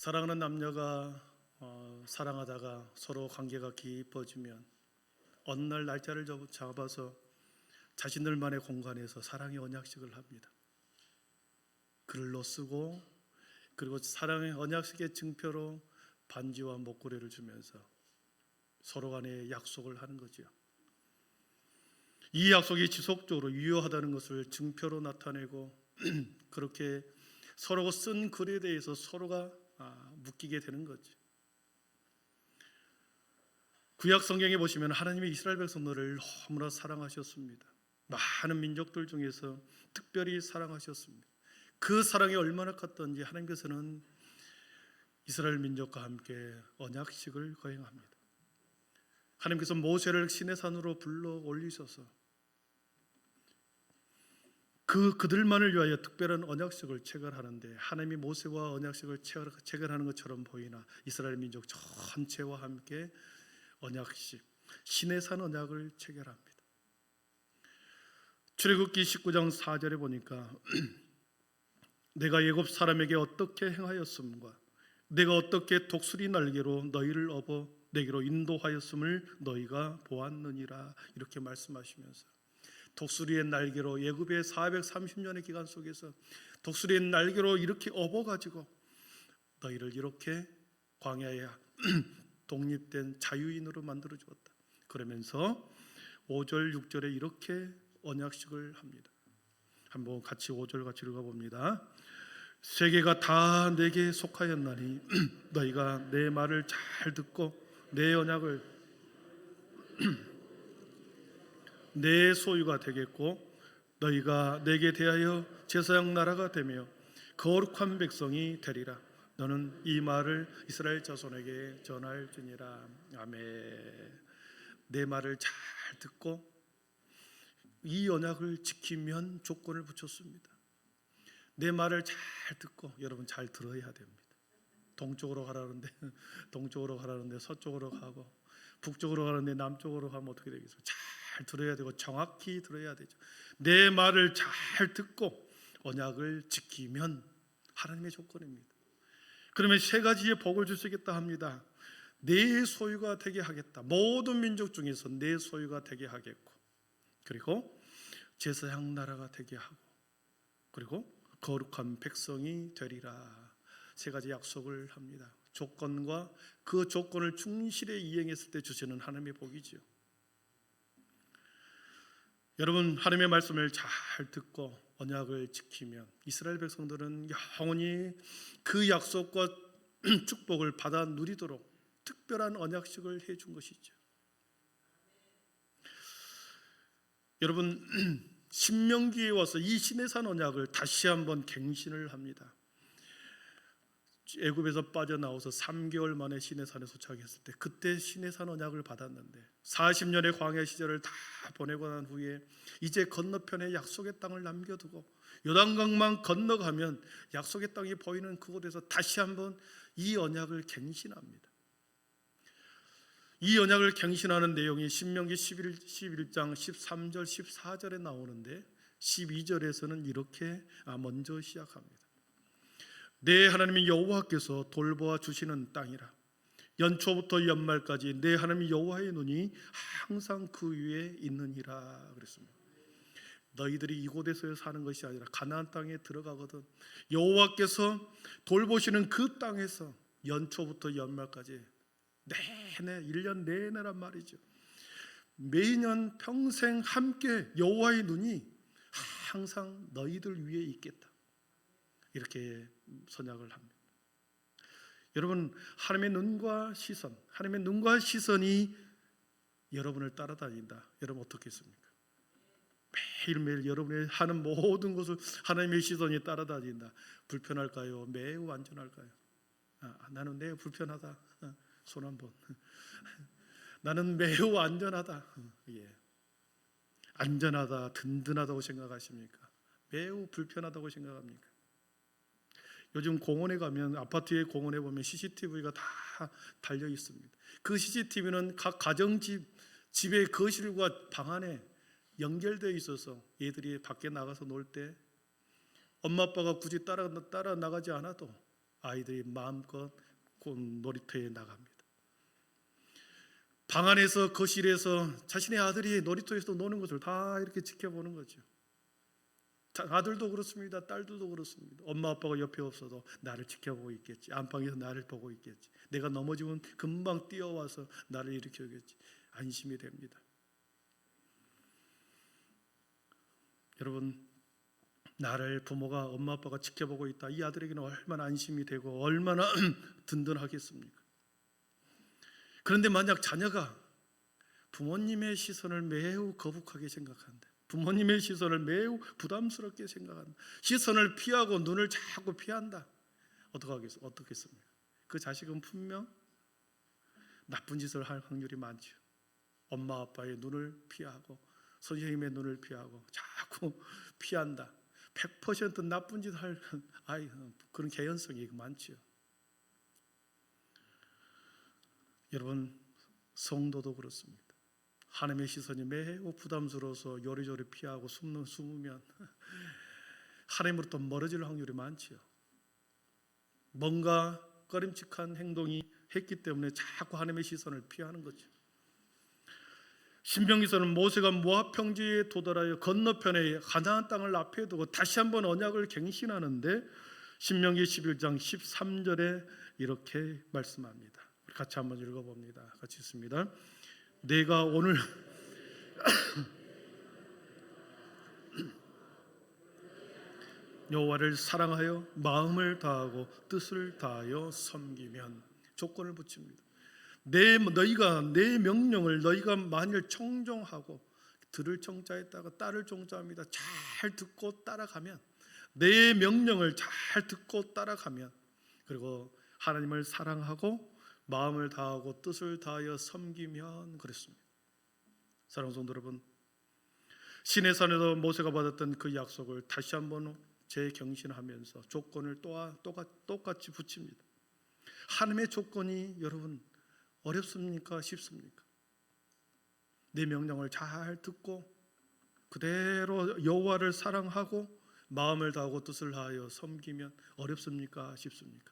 사랑하는 남녀가 사랑하다가 서로 관계가 깊어지면 어느 날 날짜를 잡아서 자신들만의 공간에서 사랑의 언약식을 합니다. 글로 쓰고 그리고 사랑의 언약식의 증표로 반지와 목걸이를 주면서 서로 간에 약속을 하는 거죠. 이 약속이 지속적으로 유효하다는 것을 증표로 나타내고 그렇게 서로 쓴 글에 대해서 서로가 묶이게 되는 거죠. 구약 성경에 보시면 하나님이 이스라엘 백성들을 너무나 사랑하셨습니다. 많은 민족들 중에서 특별히 사랑하셨습니다. 그 사랑이 얼마나 컸던지 하나님께서는 이스라엘 민족과 함께 언약식을 거행합니다. 하나님께서 모세를 시내산으로 불러 올리셔서 그들만을 위하여 특별한 언약식을 체결하는데 하나님이 모세와 언약식을 체결하는 것처럼 보이나 이스라엘 민족 전체와 함께 언약식 시내산 언약을 체결합니다. 출애굽기 19장 4절에 보니까 내가 애굽 사람에게 어떻게 행하였음과 내가 어떻게 독수리 날개로 너희를 업어 내게로 인도하였음을 너희가 보았느니라 이렇게 말씀하시면서 독수리의 날개로 애굽의 430년의 기간 속에서 독수리의 날개로 이렇게 업어가지고 너희를 이렇게 광야에 독립된 자유인으로 만들어 주었다. 그러면서 5절 6절에 이렇게 언약식을 합니다. 한번 같이 5절 같이 읽어봅니다. 세계가 다 내게 속하였나니 너희가 내 말을 잘 듣고 내 언약을 내 소유가 되겠고 너희가 내게 대하여 제사장 나라가 되며 거룩한 백성이 되리라. 너는 이 말을 이스라엘 자손에게 전할지니라. 아멘. 내 말을 잘 듣고 이 언약을 지키면 조건을 붙였습니다. 내 말을 잘 듣고 여러분 잘 들어야 됩니다. 동쪽으로 가라는데 동쪽으로 가라는데 서쪽으로 가고 북쪽으로 가는데 남쪽으로 가면 어떻게 되겠어요? 잘 들어야 되고 정확히 들어야 되죠. 내 말을 잘 듣고 언약을 지키면 하나님의 조건입니다. 그러면 세 가지의 복을 주시겠다 합니다. 내 소유가 되게 하겠다. 모든 민족 중에서 내 소유가 되게 하겠고 그리고 제사장 나라가 되게 하고 그리고 거룩한 백성이 되리라. 세 가지 약속을 합니다. 조건과 그 조건을 충실히 이행했을 때 주시는 하나님의 복이지요. 여러분 하나님의 말씀을 잘 듣고 언약을 지키면 이스라엘 백성들은 영원히 그 약속과 축복을 받아 누리도록 특별한 언약식을 해준 것이죠. 여러분 신명기에 와서 이 시내산 언약을 다시 한번 갱신을 합니다. 애굽에서 빠져나와서 3개월 만에 시내산에 도착했을 때 그때 시내산 언약을 받았는데 40년의 광야 시절을 다 보내고 난 후에 이제 건너편에 약속의 땅을 남겨두고 요단강만 건너가면 약속의 땅이 보이는 그곳에서 다시 한번 이 언약을 갱신합니다. 이 언약을 갱신하는 내용이 신명기 11장 13절 14절에 나오는데 12절에서는 이렇게 먼저 시작합니다. 내 하나님인 여호와께서 돌보아 주시는 땅이라. 연초부터 연말까지 내 하나님 여호와의 눈이 항상 그 위에 있느니라 그랬습니다. 너희들이 이곳에서 사는 것이 아니라 가나안 땅에 들어가거든 여호와께서 돌보시는 그 땅에서 연초부터 연말까지 내내 1년 내내란 말이죠. 매년 평생 함께 여호와의 눈이 항상 너희들 위에 있겠다. 이렇게 선약을 합니다. 여러분 하나님의 눈과 시선, 하나님의 눈과 시선이 여러분을 따라다닌다. 여러분 어떻겠습니까? 매일매일 여러분이 하는 모든 것을 하나님의 시선이 따라다닌다. 불편할까요? 매우 안전할까요? 나는 매우 불편하다. 손 한번. 나는 매우 안전하다. 예. 안전하다, 든든하다고 생각하십니까? 매우 불편하다고 생각합니까? 요즘 공원에 가면 아파트의 공원에 보면 CCTV가 다 달려 있습니다. 그 CCTV는 각 가정집 집의 거실과 방 안에 연결되어 있어서 얘들이 밖에 나가서 놀 때 엄마 아빠가 굳이 따라 나가지 않아도 아이들이 마음껏 놀이터에 나갑니다. 방 안에서 거실에서 자신의 아들이 놀이터에서 노는 것을 다 이렇게 지켜보는 거죠. 아들도 그렇습니다. 딸들도 그렇습니다. 엄마 아빠가 옆에 없어도 나를 지켜보고 있겠지. 안방에서 나를 보고 있겠지. 내가 넘어지면 금방 뛰어와서 나를 일으켜주겠지. 안심이 됩니다. 여러분, 나를 부모가 엄마 아빠가 지켜보고 있다. 이 아들에게는 얼마나 안심이 되고 얼마나 든든하겠습니까? 그런데 만약 자녀가 부모님의 시선을 매우 거북하게 생각한다. 부모님의 시선을 매우 부담스럽게 생각한다. 시선을 피하고 눈을 자꾸 피한다. 어떻겠습니까? 그 자식은 분명 나쁜 짓을 할 확률이 많죠. 엄마 아빠의 눈을 피하고 선생님의 눈을 피하고 자꾸 피한다. 100% 나쁜 짓 할 그런 개연성이 많죠. 여러분, 성도도 그렇습니다. 하나님의 시선이 매우 부담스러워서 요리조리 피하고 숨으면 하나님으로부터 멀어질 확률이 많지요. 뭔가 꺼림칙한 행동이 했기 때문에 자꾸 하나님의 시선을 피하는 거죠. 신명기서는 모세가 모압 평지에 도달하여 건너편에 가나안 땅을 앞에 두고 다시 한번 언약을 갱신하는데 신명기 11장 13절에 이렇게 말씀합니다. 같이 한번 읽어봅니다. 같이 읽습니다. 내가 오늘 여호와를 사랑하여 마음을 다하고 뜻을 다하여 섬기면, 조건을 붙입니다. 너희가 내 명령을 너희가 만일 청종하고, 들을 청자에다가 딸을 청자합니다. 잘 듣고 따라가면, 내 명령을 잘 듣고 따라가면, 그리고 하나님을 사랑하고 마음을 다하고 뜻을 다하여 섬기면, 그랬습니다. 사랑하는 성도 여러분, 시내산에서 모세가 받았던 그 약속을 다시 한번 재경신하면서 조건을 똑같이 붙입니다. 하나님의 조건이 여러분 어렵습니까? 쉽습니까? 내 명령을 잘 듣고 그대로 여호와를 사랑하고 마음을 다하고 뜻을 다하여 섬기면 어렵습니까? 쉽습니까?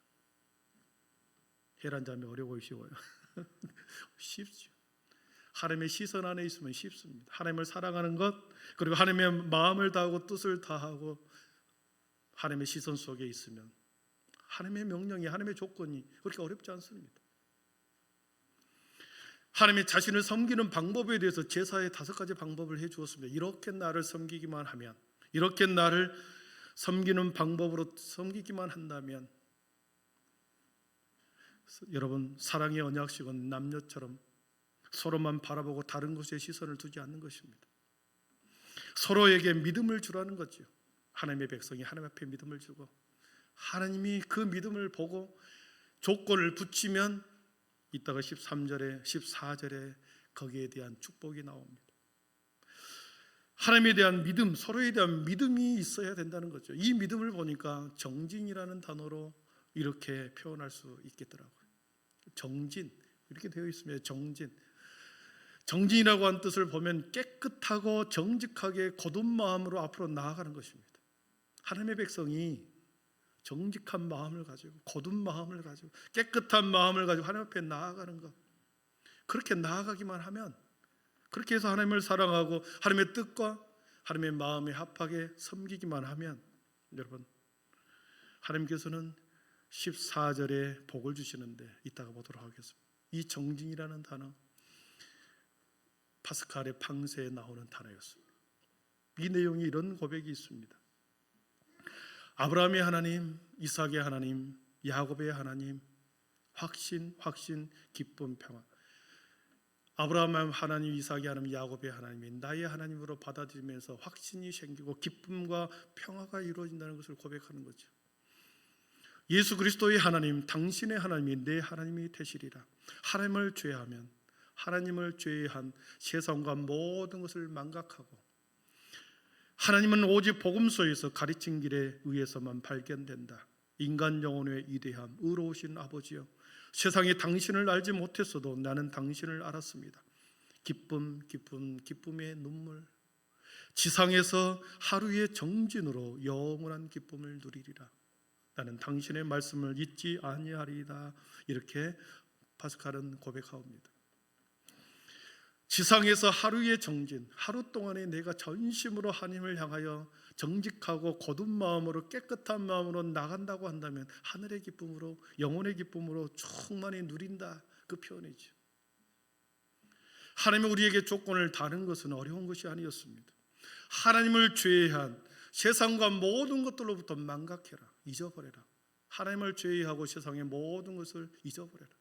계란잠이 어려워요, 쉬워요? 쉽죠. 하나님의 시선 안에 있으면 쉽습니다. 하나님을 사랑하는 것, 그리고 하나님의 마음을 다하고 뜻을 다하고 하나님의 시선 속에 있으면 하나님의 명령이, 하나님의 조건이 그렇게 어렵지 않습니다. 하나님의 자신을 섬기는 방법에 대해서 제사의 5가지 방법을 해주었습니다. 이렇게 나를 섬기기만 하면, 이렇게 나를 섬기는 방법으로 섬기기만 한다면, 여러분, 사랑의 언약식은 남녀처럼 서로만 바라보고 다른 곳에 시선을 두지 않는 것입니다. 서로에게 믿음을 주라는 거죠. 하나님의 백성이 하나님 앞에 믿음을 주고 하나님이 그 믿음을 보고 조건을 붙이면 이따가 13절에 14절에 거기에 대한 축복이 나옵니다. 하나님에 대한 믿음, 서로에 대한 믿음이 있어야 된다는 거죠. 이 믿음을 보니까 정진이라는 단어로 이렇게 표현할 수 있겠더라고요. 정진, 이렇게 되어 있습니다. 정진이라고 한 뜻을 보면 깨끗하고 정직하게 곧은 마음으로 앞으로 나아가는 것입니다. 하나님의 백성이 정직한 마음을 가지고 곧은 마음을 가지고 깨끗한 마음을 가지고 하나님 앞에 나아가는 것, 그렇게 나아가기만 하면, 그렇게 해서 하나님을 사랑하고 하나님의 뜻과 하나님의 마음에 합하게 섬기기만 하면, 여러분, 하나님께서는 14절에 복을 주시는데 이따가 보도록 하겠습니다. 이 정진이라는 단어, 파스칼의 팡세에 나오는 단어였습니다. 이 내용이 이런 고백이 있습니다. 아브라함의 하나님, 이삭의 하나님, 야곱의 하나님, 확신, 기쁨, 평화. 아브라함의 하나님, 이삭의 하나님, 야곱의 하나님이 나의 하나님으로 받아들이면서 확신이 생기고 기쁨과 평화가 이루어진다는 것을 고백하는 거죠. 예수 그리스도의 하나님, 당신의 하나님이 내 하나님이 되시리라. 하나님을 죄하면, 하나님을 죄한 세상과 모든 것을 망각하고, 하나님은 오직 복음서에서 가르친 길에 의해서만 발견된다. 인간 영혼의 위대함, 의로우신 아버지여, 세상에 당신을 알지 못했어도 나는 당신을 알았습니다. 기쁨의 눈물, 지상에서 하루의 정진으로 영원한 기쁨을 누리리라. 나는 당신의 말씀을 잊지 아니하리이다. 이렇게 파스칼은 고백하옵니다. 지상에서 하루의 정진, 하루 동안에 내가 전심으로 하나님을 향하여 정직하고 곧은 마음으로 깨끗한 마음으로 나간다고 한다면 하늘의 기쁨으로, 영혼의 기쁨으로 충만히 누린다, 그 표현이죠. 하나님이 우리에게 조건을 다는 것은 어려운 것이 아니었습니다. 하나님을 제외한 세상과 모든 것들로부터 망각해라, 잊어버려라. 하나님을 제외하고 세상의 모든 것을 잊어버려라.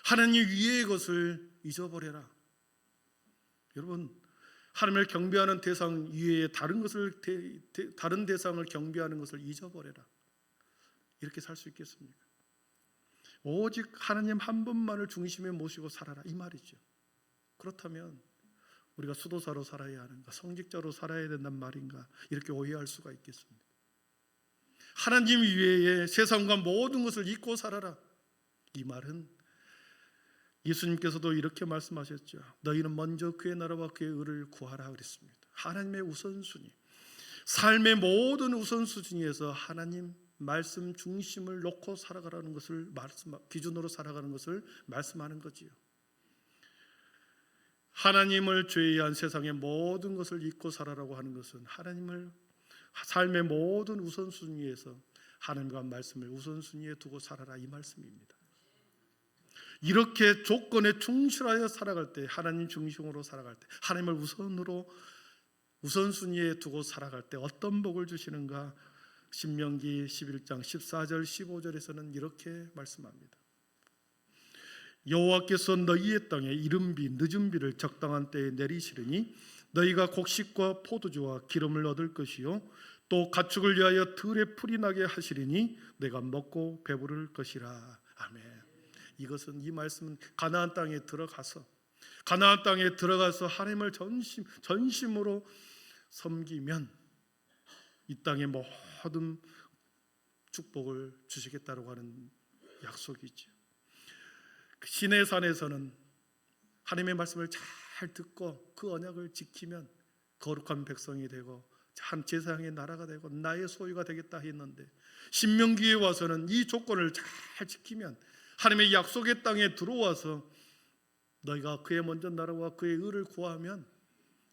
하나님 위의 것을 잊어버려라. 여러분, 하나님을 경배하는 대상 이외에 다른 대상을 경배하는 것을 잊어버려라. 이렇게 살 수 있겠습니까? 오직 하나님 한 분만을 중심에 모시고 살아라, 이 말이죠. 그렇다면 우리가 수도사로 살아야 하는가, 성직자로 살아야 된단 말인가, 이렇게 오해할 수가 있겠습니다. 하나님 이외에 세상과 모든 것을 잊고 살아라, 이 말은 예수님께서도 이렇게 말씀하셨죠. 너희는 먼저 그의 나라와 그의 의를 구하라 그랬습니다. 하나님의 우선순위, 삶의 모든 우선순위에서 하나님 말씀 중심을 놓고 살아가라는 것을 기준으로 살아가는 것을 말씀하는 거지요. 하나님을 제외한 세상의 모든 것을 잊고 살아라고 하는 것은 하나님을 삶의 모든 우선순위에서 하나님과 말씀을 우선순위에 두고 살아라, 이 말씀입니다. 이렇게 조건에 충실하여 살아갈 때, 하나님 중심으로 살아갈 때, 하나님을 우선순위에 두고 살아갈 때 어떤 복을 주시는가, 신명기 11장 14절 15절에서는 이렇게 말씀합니다. 여호와께서 너희의 땅에 이른비 늦은 비를 적당한 때에 내리시리니 너희가 곡식과 포도주와 기름을 얻을 것이요 또 가축을 위하여 들에 풀이 나게 하시리니 내가 먹고 배부를 것이라. 아멘. 이것은, 이 말씀은 가나안 땅에 들어가서 하나님을 전심으로 섬기면 이 땅의 모든 축복을 주시겠다고 하는 약속이죠. 시내 산에서는 하나님의 말씀을 잘 듣고 그 언약을 지키면 거룩한 백성이 되고 한 제사장의 나라가 되고 나의 소유가 되겠다 했는데, 신명기에 와서는 이 조건을 잘 지키면 하나님의 약속의 땅에 들어와서 너희가 그의 먼저 나라와 그의 의를 구하면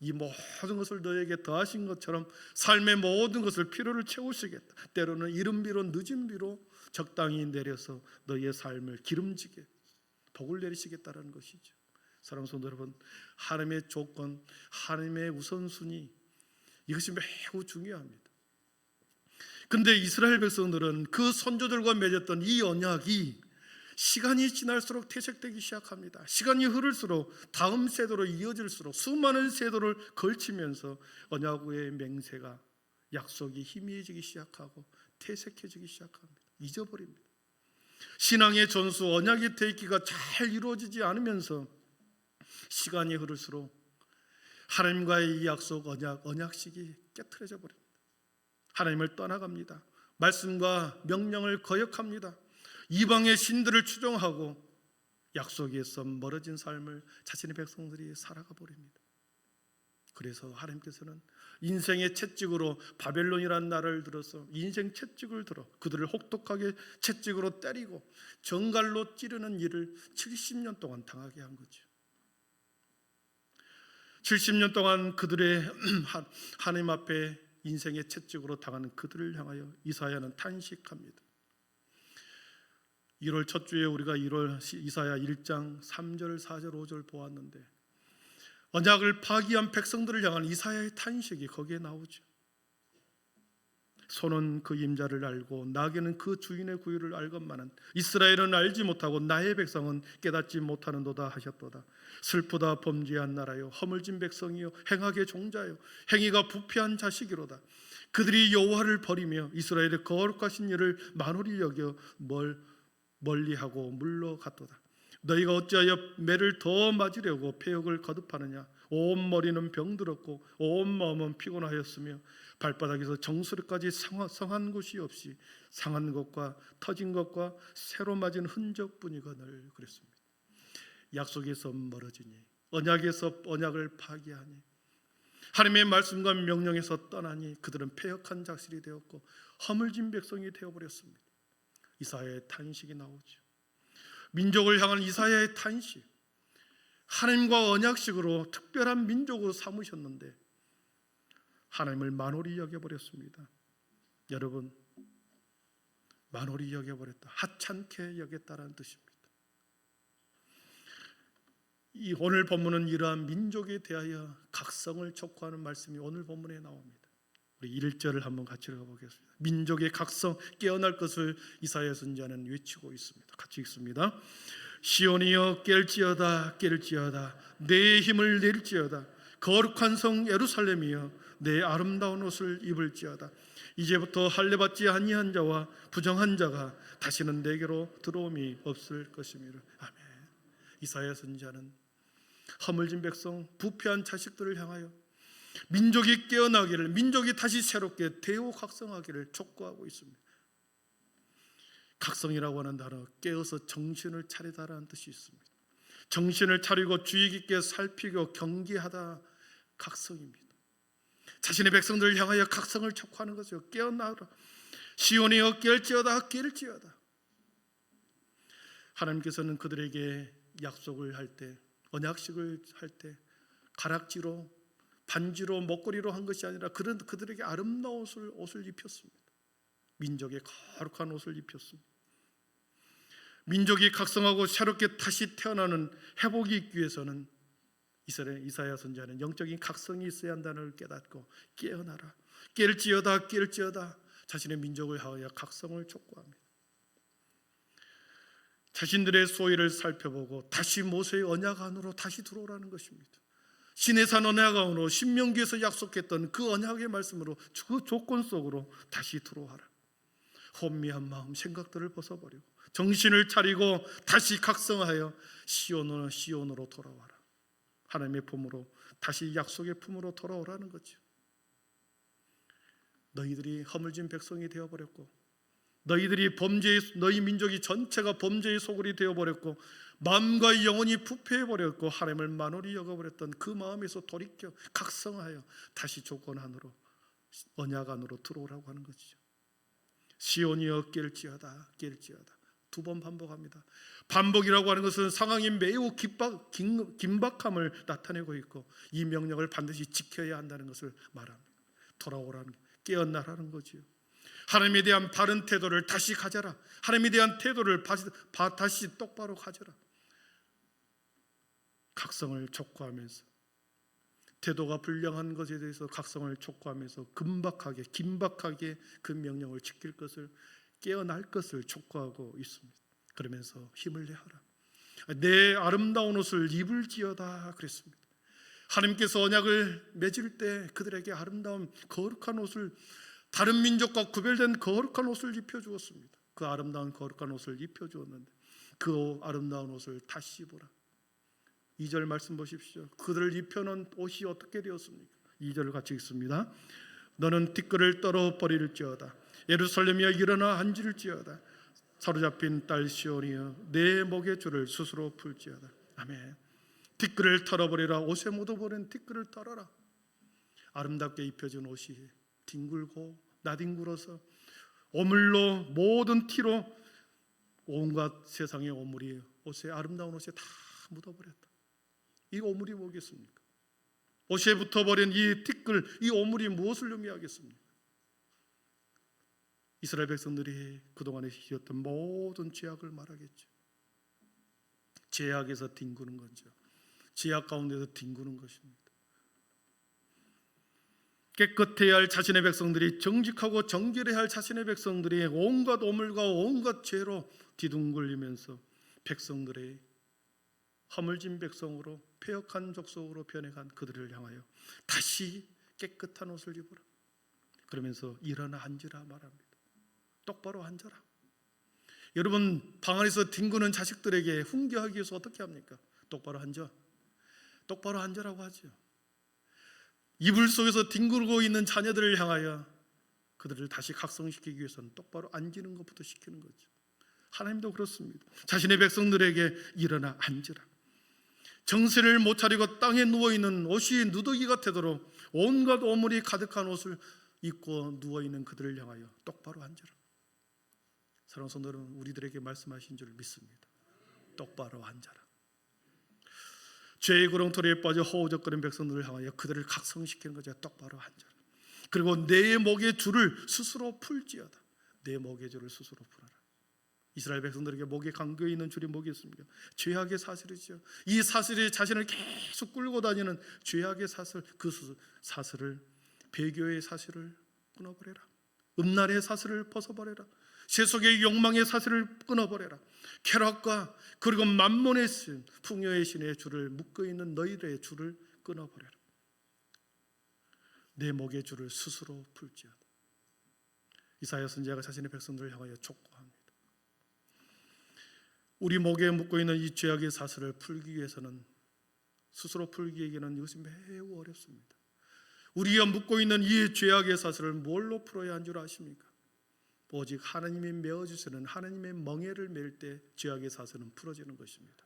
이 모든 것을 너희에게 더하신 것처럼 삶의 모든 것을 필요를 채우시겠다. 때로는 이른 비로 늦은 비로 적당히 내려서 너희의 삶을 기름지게 복을 내리시겠다는 것이죠. 사랑하는 성도 여러분, 하나님의 조건, 하나님의 우선순위, 이것이 매우 중요합니다. 근데 이스라엘 백성들은 그 선조들과 맺었던 이 언약이 시간이 지날수록 퇴색되기 시작합니다. 시간이 흐를수록 다음 세대로 이어질수록 수많은 세대를 걸치면서 언약의 맹세가, 약속이 희미해지기 시작하고 퇴색해지기 시작합니다. 잊어버립니다. 신앙의 전수, 언약의 대기가 잘 이루어지지 않으면서 시간이 흐를수록 하나님과의 이 약속, 언약식이 깨트려져 버립니다. 하나님을 떠나갑니다. 말씀과 명령을 거역합니다. 이방의 신들을 추종하고 약속에서 멀어진 삶을 자신의 백성들이 살아가 버립니다. 그래서 하나님께서는 인생의 채찍으로, 바벨론이라는 나라를 들어서 인생 채찍을 들어 그들을 혹독하게 채찍으로 때리고 정갈로 찌르는 일을 70년 동안 당하게 한 거죠. 70년 동안 그들의 하나님 앞에 인생의 채찍으로 당하는 그들을 향하여 이사야는 탄식합니다. 1월 첫 주에 우리가 이사야 1장 3절, 4절, 5절 보았는데 언약을 파기한 백성들을 향한 이사야의 탄식이 거기에 나오죠. 소는 그 임자를 알고 나귀는 그 주인의 구유를 알건만은 이스라엘은 알지 못하고 나의 백성은 깨닫지 못하는도다 하셨도다. 슬프다 범죄한 나라요, 허물진 백성이요, 행악의 종자요, 행위가 부패한 자식이로다. 그들이 여호와를 버리며 이스라엘의 거룩하신 일을 만홀히 여겨 멀리하고 물러갔도다. 너희가 어찌하여 매를 더 맞으려고 폐역을 거듭하느냐. 온 머리는 병들었고 온 마음은 피곤하였으며 발바닥에서 정수리까지 상한 곳이 없이 상한 것과 터진 것과 새로 맞은 흔적뿐이거늘. 그랬습니다. 약속에서 멀어지니, 언약에서 언약을 파기하니, 하나님의 말씀과 명령에서 떠나니 그들은 패역한 자식이 되었고 허물진 백성이 되어버렸습니다. 이사야의 탄식이 나오죠. 민족을 향한 이사야의 탄식. 하나님과 언약식으로 특별한 민족으로 삼으셨는데 하나님을 만홀히 여겨버렸습니다. 여러분, 만홀히 여겨버렸다, 하찮게 여겼다라는 뜻입니다. 이 오늘 본문은 이러한 민족에 대하여 각성을 촉구하는 말씀이 오늘 본문에 나옵니다. 우리 1절을 한번 같이 읽어보겠습니다. 민족의 각성, 깨어날 것을 이사야 선지자는 외치고 있습니다. 같이 읽습니다. 시온이여 깰지어다 깰지어다 내 힘을 낼지어다 거룩한 성 예루살렘이여 내 아름다운 옷을 입을지어다 이제부터 할례받지 아니한 자와 부정한 자가 다시는 내게로 들어옴이 없을 것이니라. 아멘. 이사야 선지자는 허물진 백성, 부패한 자식들을 향하여 민족이 깨어나기를, 민족이 다시 새롭게 대오 각성하기를 촉구하고 있습니다. 각성이라고 하는 단어, 깨어서 정신을 차리다라는 뜻이 있습니다. 정신을 차리고 주의 깊게 살피고 경계하다, 각성입니다. 자신의 백성들을 향하여 각성을 촉구하는 것이요, 깨어나라. 시온이여 깰지어다 깰지어다. 하나님께서는 그들에게 약속을 할 때, 언약식을 할 때 가락지로, 반지로, 목걸이로 한 것이 아니라 그들에게 아름다운 옷을 입혔습니다. 민족의 거룩한 옷을 입혔습니다. 민족이 각성하고 새롭게 다시 태어나는 회복이 있기 위해서는 이사야 선지자는 영적인 각성이 있어야 한다는 걸 깨닫고 깨어나라, 깰지어다 깰지어다 자신의 민족을 향하여 각성을 촉구합니다. 자신들의 소위를 살펴보고 다시 모세의 언약 안으로 다시 들어오라는 것입니다. 시내산 언약 안으로, 신명기에서 약속했던 그 언약의 말씀으로, 그 조건 속으로 다시 들어와라. 혼미한 마음, 생각들을 벗어버리고 정신을 차리고 다시 각성하여 시온으로 돌아와라. 하나님의 품으로, 다시 약속의 품으로 돌아오라는 거죠. 너희들이 허물진 백성이 되어버렸고, 너희 민족이 전체가 범죄의 소굴이 되어버렸고, 마음과 영혼이 부패해버렸고, 하나님을 만홀히 여겨버렸던 그 마음에서 돌이켜 각성하여 다시 조건 안으로, 언약 안으로 들어오라고 하는 것이죠. 시온이여 깰지어다 깰지어다. 2번 반복합니다. 반복이라고 하는 것은 상황이 매우 긴박함을 나타내고 있고, 이 명령을 반드시 지켜야 한다는 것을 말합니다. 돌아오라는, 깨어나라는 거지요. 하나님에 대한 바른 태도를 다시 가져라. 하나님에 대한 태도를 다시 똑바로 가져라. 각성을 촉구하면서, 태도가 불량한 것에 대해서 각성을 촉구하면서 긴박하게 그 명령을 지킬 것을, 깨어날 것을 촉구하고 있습니다. 그러면서 힘을 내어라. 내 아름다운 옷을 입을지어다 그랬습니다. 하나님께서 언약을 맺을 때 그들에게 아름다운 거룩한 옷을, 다른 민족과 구별된 거룩한 옷을 입혀주었습니다. 그 아름다운 거룩한 옷을 입혀주었는데 그 아름다운 옷을 다시 입어라. 2절 말씀 보십시오. 그들을 입혀놓은 옷이 어떻게 되었습니까? 2절을 같이 읽습니다. 너는 티끌을 떨어버릴지어다 예루살렘이여 일어나 앉을지어다 사로잡힌 딸 시온이여 내 목의 줄을 스스로 풀지어다. 아멘. 티끌을 털어버리라. 옷에 묻어버린 티끌을 털어라. 아름답게 입혀진 옷이 뒹굴고 나뒹굴어서 오물로, 모든 티로 온갖 세상의 오물이 옷에, 아름다운 옷에 다 묻어버렸다. 이 오물이 뭐겠습니까? 옷에 붙어버린 이 티끌, 이 오물이 무엇을 의미하겠습니까? 이스라엘 백성들이 그동안에 지었던 모든 죄악을 말하겠죠. 죄악에서 뒹구는 거죠. 죄악 가운데서 뒹구는 것입니다. 깨끗해야 할 자신의 백성들이, 정직하고 정결해야 할 자신의 백성들이 온갖 오물과 온갖 죄로 뒤둥글리면서 백성들의 허물진 백성으로, 패역한 족속으로 변해간 그들을 향하여 다시 깨끗한 옷을 입어라. 그러면서 일어나 앉으라 말합니다. 똑바로 앉아라. 여러분, 방 안에서 뒹구는 자식들에게 훈계하기 위해서 어떻게 합니까? 똑바로 앉아. 똑바로 앉으라고 하죠. 이불 속에서 뒹굴고 있는 자녀들을 향하여 그들을 다시 각성시키기 위해서는 똑바로 앉는 것부터 시키는 거죠. 하나님도 그렇습니다. 자신의 백성들에게 일어나 앉으라. 정신을 못 차리고 땅에 누워있는 옷이 누더기 같도록 온갖 오물이 가득한 옷을 입고 누워있는 그들을 향하여 똑바로 앉으라. 사랑하는 성도 여러분, 우리들에게 말씀하신 줄 믿습니다. 똑바로 앉아라. 죄의 구렁텅이에 빠져 허우적거리는 백성들을 향하여 그들을 각성시키는 거죠. 똑바로 앉아라. 그리고 내 목의 줄을 스스로 풀지어다. 내 목의 줄을 스스로 풀어라. 이스라엘 백성들에게 목에 감겨 있는 줄이 뭐겠 있습니까? 죄악의 사슬이죠. 이 사슬이 자신을 계속 끌고 다니는 죄악의 사슬, 그 사슬을, 배교의 사슬을 끊어버려라. 음란의 사슬을 벗어버려라. 세속의 욕망의 사슬을 끊어버려라. 쾌락과 그리고 만몬의 신, 풍요의 신의 줄을 묶어있는 너희들의 줄을 끊어버려라. 내 목의 줄을 스스로 풀지어다. 이사야 선지자가 자신의 백성들을 향하여 촉구합니다. 우리 목에 묶어있는 이 죄악의 사슬을 풀기 위해서는, 스스로 풀기에는 이것이 매우 어렵습니다. 우리가 묶고 있는 이 죄악의 사슬을 뭘로 풀어야 한 줄 아십니까? 오직 하나님이 메어주시는 하나님의 멍에를 맬 때 죄악의 사슬은 풀어지는 것입니다.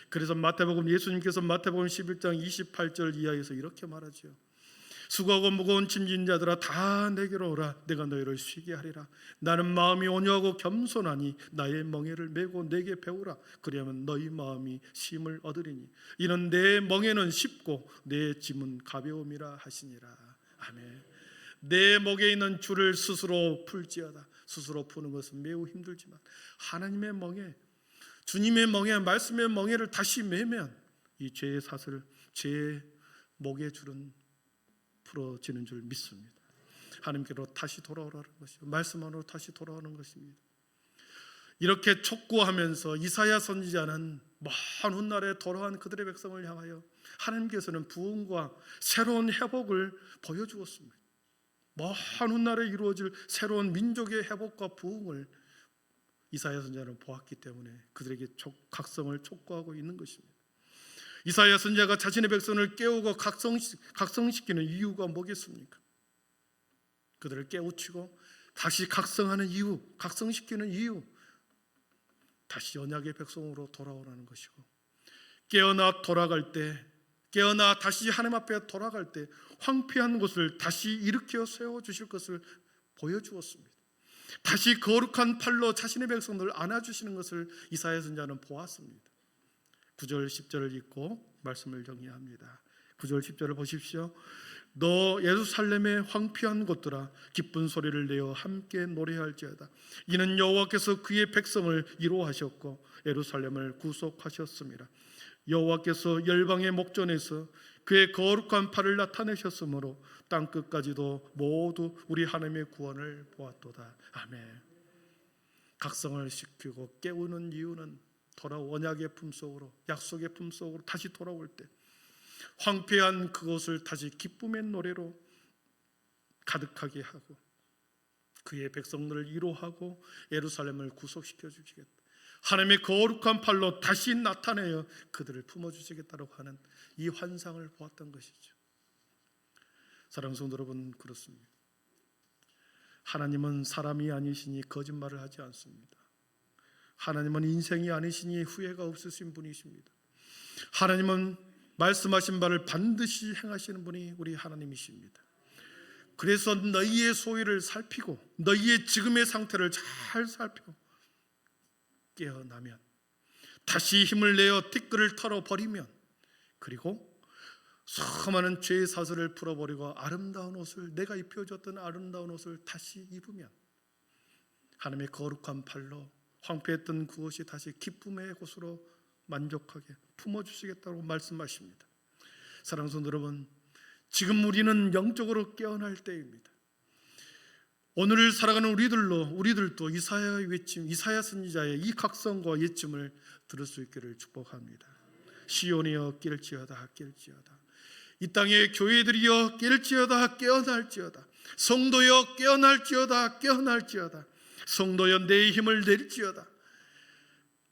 그래서 마태복음, 예수님께서 마태복음 11장 28절 이하에서 이렇게 말하죠. 수고하고 무거운 짐진 자들아 다 내게로 오라. 내가 너희를 쉬게 하리라. 나는 마음이 온유하고 겸손하니 나의 멍에를 메고 내게 배우라. 그리하면 너희 마음이 쉼을 얻으리니 이는 내 멍에는 쉽고 내 짐은 가벼움이라 하시니라. 아멘. 내 목에 있는 줄을 스스로 풀지어다. 스스로 푸는 것은 매우 힘들지만 하나님의 멍에, 주님의 멍에, 말씀의 멍에를 다시 매면 이 죄의 사슬, 죄의 목의 줄은 풀어지는 줄 믿습니다. 하나님께로 다시 돌아오라는 것이요, 말씀 안으로 다시 돌아오는 것입니다. 이렇게 촉구하면서 이사야 선지자는 먼 훗날에 돌아온 그들의 백성을 향하여 하나님께서는 부흥과 새로운 회복을 보여주었습니다. 먼 훗날에 이루어질 새로운 민족의 회복과 부흥을 이사야 선지자는 보았기 때문에 그들에게 각성을 촉구하고 있는 것입니다. 이사야 선지자가 자신의 백성을 깨우고 각성시키는 이유가 뭐겠습니까? 그들을 깨우치고 다시 각성하는 이유, 각성시키는 이유, 다시 언약의 백성으로 돌아오라는 것이고, 깨어나 돌아갈 때, 깨어나 다시 하나님 앞에 돌아갈 때 황폐한 곳을 다시 일으켜 세워주실 것을 보여주었습니다. 다시 거룩한 팔로 자신의 백성들을 안아주시는 것을 이사야 선지자는 보았습니다. 9절 10절을 읽고 말씀을 정리합니다. 9절 10절을 보십시오. 너 예루살렘의 황폐한 곳들아 기쁜 소리를 내어 함께 노래할지어다. 이는 여호와께서 그의 백성을 이로하셨고 예루살렘을 구속하셨습니다. 여호와께서 열방의 목전에서 그의 거룩한 팔을 나타내셨으므로 땅끝까지도 모두 우리 하나님의 구원을 보았도다. 아멘. 각성을 시키고 깨우는 이유는 언약의 품속으로, 약속의 품속으로 다시 돌아올 때 황폐한 그곳을 다시 기쁨의 노래로 가득하게 하고 그의 백성들을 위로하고 예루살렘을 구속시켜 주시겠다. 하나님의 거룩한 팔로 다시 나타내어 그들을 품어주시겠다고 하는 이 환상을 보았던 것이죠. 사랑하는 성도 여러분, 그렇습니다. 하나님은 사람이 아니시니 거짓말을 하지 않습니다. 하나님은 인생이 아니시니 후회가 없으신 분이십니다. 하나님은 말씀하신 바를 반드시 행하시는 분이 우리 하나님이십니다. 그래서 너희의 소위를 살피고 너희의 지금의 상태를 잘 살펴 깨어나면, 다시 힘을 내어 티끌을 털어버리면, 그리고 수많은 죄의 사슬을 풀어버리고 아름다운 옷을, 내가 입혀줬던 아름다운 옷을 다시 입으면 하나님의 거룩한 팔로 황폐했던 그곳이 다시 기쁨의 곳으로 만족하게 품어주시겠다고 말씀하십니다. 사랑하는 성도 여러분, 지금 우리는 영적으로 깨어날 때입니다. 오늘을 살아가는 우리들도 이사야의 외침, 이사야 선지자의 이 각성과 외침을 들을 수 있기를 축복합니다. 시온이여 깰지어다 깰지어다. 이 땅의 교회들이여 깰지어다 깨어날지어다. 성도여 깨어날지어다 깨어날지어다. 성도여 내 힘을 낼지어다.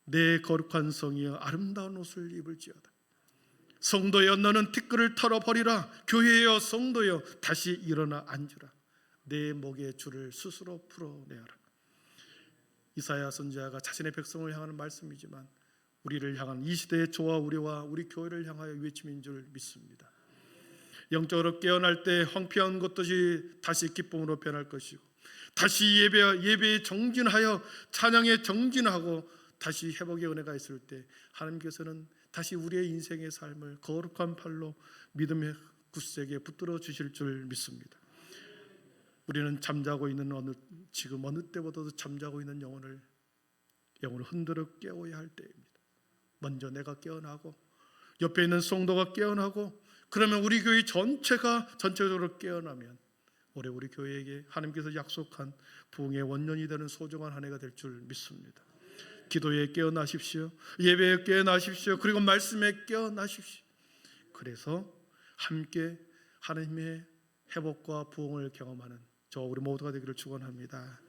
내 거룩한 성이여 아름다운 옷을 입을지어다. 성도여 너는 티끌을 털어버리라. 교회여 성도여 다시 일어나 앉으라. 내 목의 줄을 스스로 풀어내어라. 이사야 선지자가 자신의 백성을 향하는 말씀이지만 우리를 향한 이 시대의 저와 우리와 우리 교회를 향하여 외침인 줄 믿습니다. 영적으로 깨어날 때 황폐한 것들이 다시 기쁨으로 변할 것이고, 다시 예배에 정진하여 찬양에 정진하고 다시 회복의 은혜가 있을 때 하나님께서는 다시 우리의 인생의 삶을 거룩한 팔로 믿음의 굳세게 붙들어 주실 줄 믿습니다. 우리는 잠자고 있는 지금 어느 때보다도 잠자고 있는 영혼을 흔들어 깨워야 할 때입니다. 먼저 내가 깨어나고 옆에 있는 성도가 깨어나고, 그러면 우리 교회 전체적으로 깨어나면 올해 우리 교회에게 하나님께서 약속한 부흥의 원년이 되는 소중한 한 해가 될 줄 믿습니다. 기도에 깨어나십시오. 예배에 깨어나십시오. 그리고 말씀에 깨어나십시오. 그래서 함께 하나님의 회복과 부흥을 경험하는 저 우리 모두가 되기를 축원합니다.